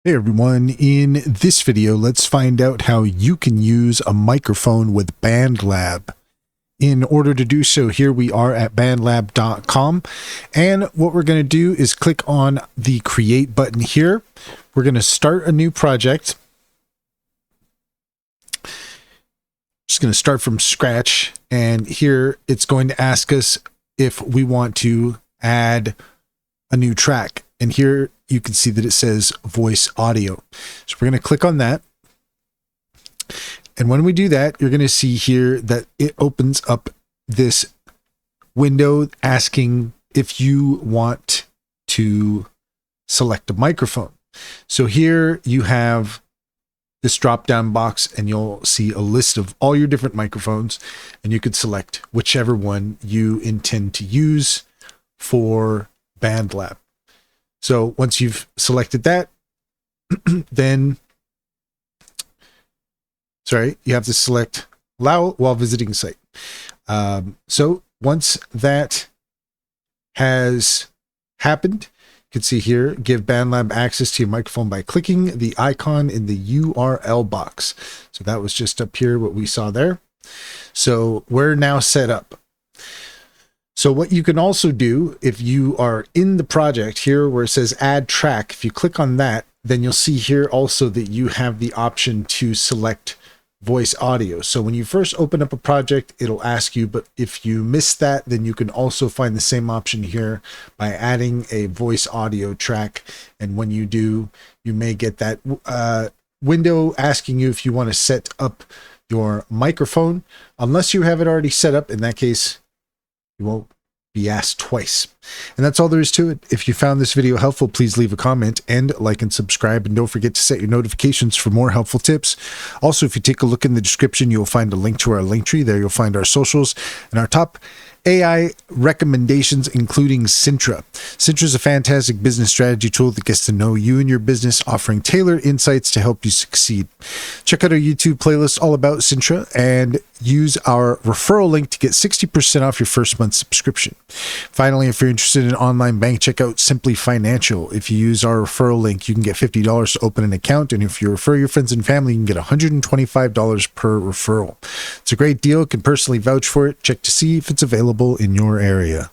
Hey everyone, in this video, let's find out how you can use a microphone with Bandlab. In order to do so, here we are at bandlab.com, and what we're going to do is click on the create button here. We're going to start a new project. Just going to start from scratch, and here it's going to ask us if we want to add a new track. And here you can see that it says voice audio. So we're going to click on that. And when we do that, you're going to see here that it opens up this window asking if you want to select a microphone. So here you have this drop down box and you'll see a list of all your different microphones, and you could select whichever one you intend to use for Bandlab. So once you've selected that, then, you have to select allow while visiting the site. So once that has happened, you can see here, give Bandlab access to your microphone by clicking the icon in the URL box. So that was just up here, what we saw there. So we're now set up. So what you can also do if you are in the project here where it says add track, if you click on that, then you'll see here also that you have the option to select voice audio. So when you first open up a project, it'll ask you, but if you miss that, then you can also find the same option here by adding a voice audio track. And when you do, you may get that window asking you if you want to set up your microphone. Unless you have it already set up, in that case, you won't be asked twice. And that's all there is to it. If you found this video helpful, please leave a comment and like and subscribe, and don't forget to set your notifications for more helpful tips. Also, if you take a look in the description, you'll find a link to our link tree. There you'll find our socials and our top AI recommendations, including Cintra. Cintra is a fantastic business strategy tool that gets to know you and your business, offering tailored insights to help you succeed. Check out our YouTube playlist all about Cintra and use our referral link to get 60% off your first month subscription. Finally, if you're interested in online bank, check out Simply Financial. If you use our referral link, you can get $50 to open an account, and if you refer your friends and family, you can get $125 per referral. It's a great deal. Can personally vouch for it. Check to see if it's available in your area.